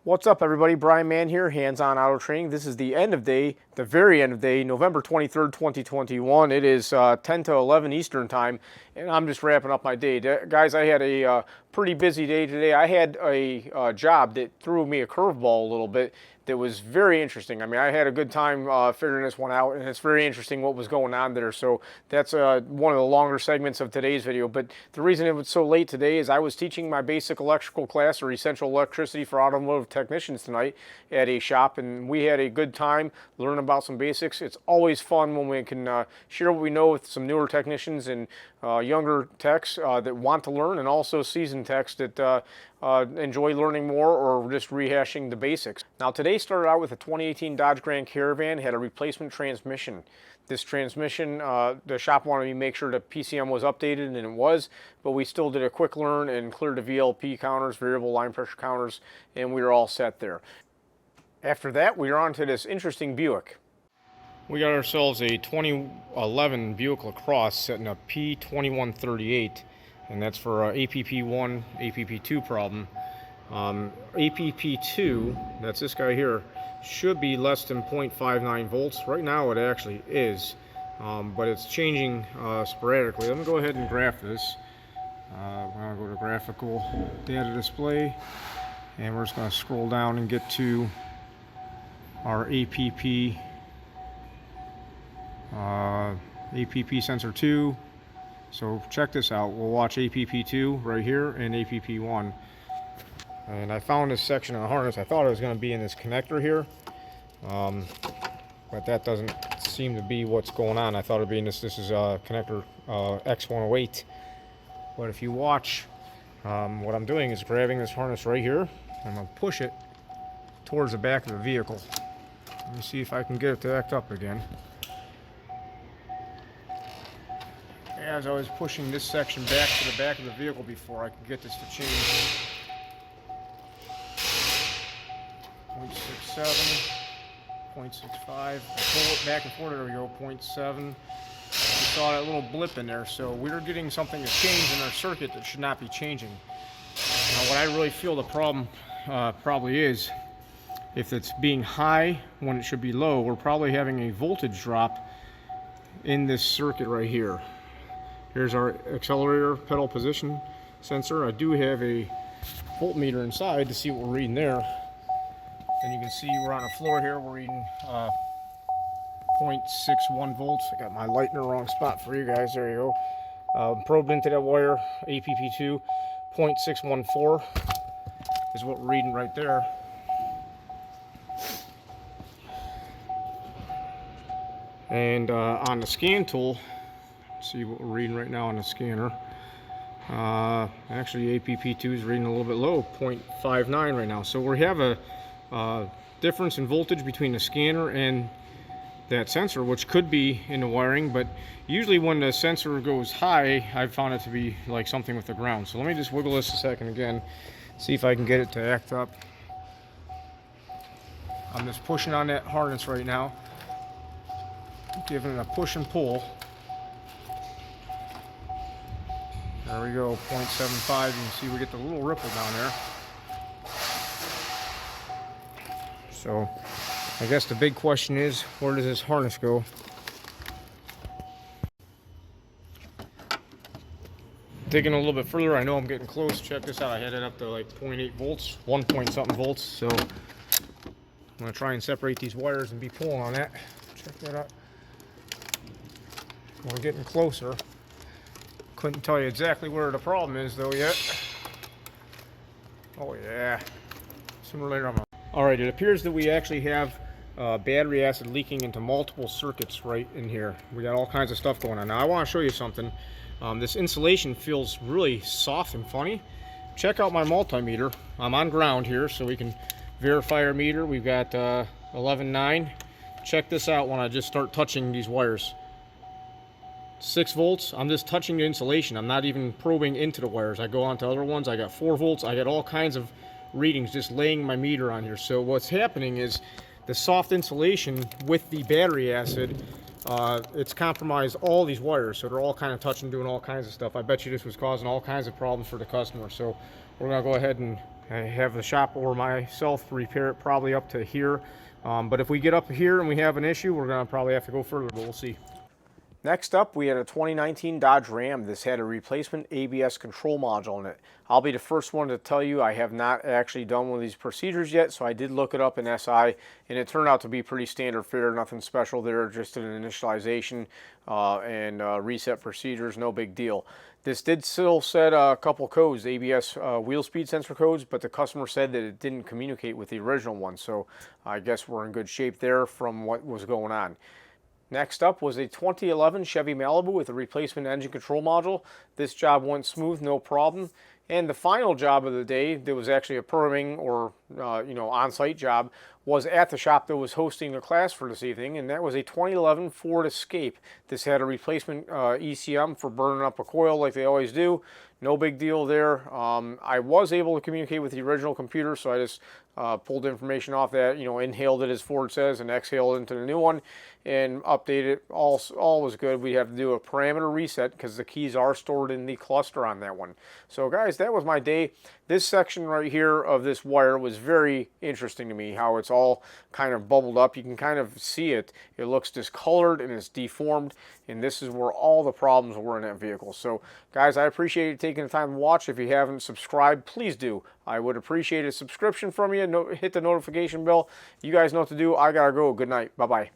What's up, everybody? Brian Mann here, Hands-On Auto Training. This is the end of day, the very end of day, November 23rd, 2021. It is 10 to 11 Eastern Time, and I'm just wrapping up my day. Guys, I had a pretty busy day today. I had a job that threw me a curveball a little bit that was very interesting. I mean, I had a good time figuring this one out, and it's very interesting what was going on there. So that's one of the longer segments of today's video. But the reason it was so late today is I was teaching my basic electrical class, or essential electricity for automotive technicians, tonight at a shop, and we had a good time learning about some basics. It's always fun when we can share what we know with some newer technicians and younger techs that want to learn, and also seasoned techs that enjoy learning more or just rehashing the basics. Now, today started out with a 2018 Dodge Grand Caravan, had a replacement transmission. This transmission, the shop wanted me to make sure the PCM was updated, and it was, but we still did a quick learn and cleared the VLP counters, variable line pressure counters, and we were all set there. After that, we were on to this interesting Buick. We got ourselves a 2011 Buick LaCrosse setting up P2138, and that's for APP1, APP2 problem. APP2, that's this guy here, should be less than 0.59 volts. Right now it actually is, but it's changing sporadically. Let me go ahead and graph this. We're going to go to graphical data display, and we're just going to scroll down and get to our APP sensor 2. So check this out. We'll watch APP2 right here and APP1. And I found this section of the harness. I thought it was going to be in this connector here, but that doesn't seem to be what's going on. I thought it'd be in this. This is connector X108. But if you watch, what I'm doing is grabbing this harness right here. I'm going to push it towards the back of the vehicle. Let me see if I can get it to act up again. As I was pushing this section back to the back of the vehicle before I could get this to change. 0.67, 0.65. I pull it back and forth. There we go, 0.7. We saw that little blip in there, so we're getting something to change in our circuit that should not be changing. Now, what I really feel the problem probably is, if it's being high when it should be low, we're probably having a voltage drop in this circuit right here. Here's our accelerator pedal position sensor. I do have a voltmeter inside to see what we're reading there. And you can see we're on the floor here. We're reading 0.61 volts. I got my light in the wrong spot for you guys. There you go. Probed into that wire, APP2, 0.614 is what we're reading right there. And on the scan tool, see what we're reading right now on the scanner. Actually, APP2 is reading a little bit low, 0.59 right now. So we have a difference in voltage between the scanner and that sensor, which could be in the wiring, but usually when the sensor goes high, I've found it to be like something with the ground. So let me just wiggle this a second again, see if I can get it to act up. I'm just pushing on that harness right now, giving it a push and pull. There we go, 0.75. You can see we get the little ripple down there. So I guess the big question is, where does this harness go? Digging a little bit further, I know I'm getting close. Check this out. I had it up to like 0.8 volts, 1 point something volts. So I'm going to try and separate these wires and be pulling on that. Check that out. We're getting closer. Couldn't tell you exactly where the problem is though yet. Oh yeah. Sooner or later I'm gonna... Alright, it appears that we actually have battery acid leaking into multiple circuits right in here. We got all kinds of stuff going on. Now I want to show you something. This insulation feels really soft and funny. Check out my multimeter. I'm on ground here so we can verify our meter. We've got 11.9. Check this out when I just start touching these wires. 6 volts. I'm just touching the insulation. I'm not even probing into the wires. I go on to other ones. I got 4 volts. I got all kinds of readings just laying my meter on here. So what's happening is the soft insulation with the battery acid it's compromised all these wires, so they're all kind of touching, doing all kinds of stuff. I bet you this was causing all kinds of problems for the customer. So we're gonna go ahead and have the shop or myself repair it, probably up to here. But if we get up here and we have an issue, we're gonna probably have to go further, but we'll see. Next up, we had a 2019 Dodge Ram. This had a replacement ABS control module in it. I'll be the first one to tell you I have not actually done one of these procedures yet, so I did look it up in SI, and it turned out to be pretty standard fare, nothing special there, just an initialization and reset procedures, no big deal. This did still set a couple codes, ABS wheel speed sensor codes, but the customer said that it didn't communicate with the original one, so I guess we're in good shape there from what was going on. Next up was a 2011 Chevy Malibu with a replacement engine control module. This job went smooth, no problem. And the final job of the day, there was actually a permitting or on-site job, was at the shop that was hosting the class for this evening, and that was a 2011 Ford Escape. This had a replacement ECM for burning up a coil like they always do. No big deal there. I was able to communicate with the original computer, so I just pulled information off that, inhaled it as Ford says, and exhaled into the new one, and updated it. All was good. We have to do a parameter reset because the keys are stored in the cluster on that one. So guys, that was my day. This section right here of this wire was very interesting to me, how it's all kind of bubbled up. You can kind of see it. It looks discolored and it's deformed, and this is where all the problems were in that vehicle. So guys, I appreciate you taking the time to watch. If you haven't subscribed, please do. I would appreciate a subscription from you. Hit the notification bell. You guys know what to do. I gotta go. Good night. Bye-bye.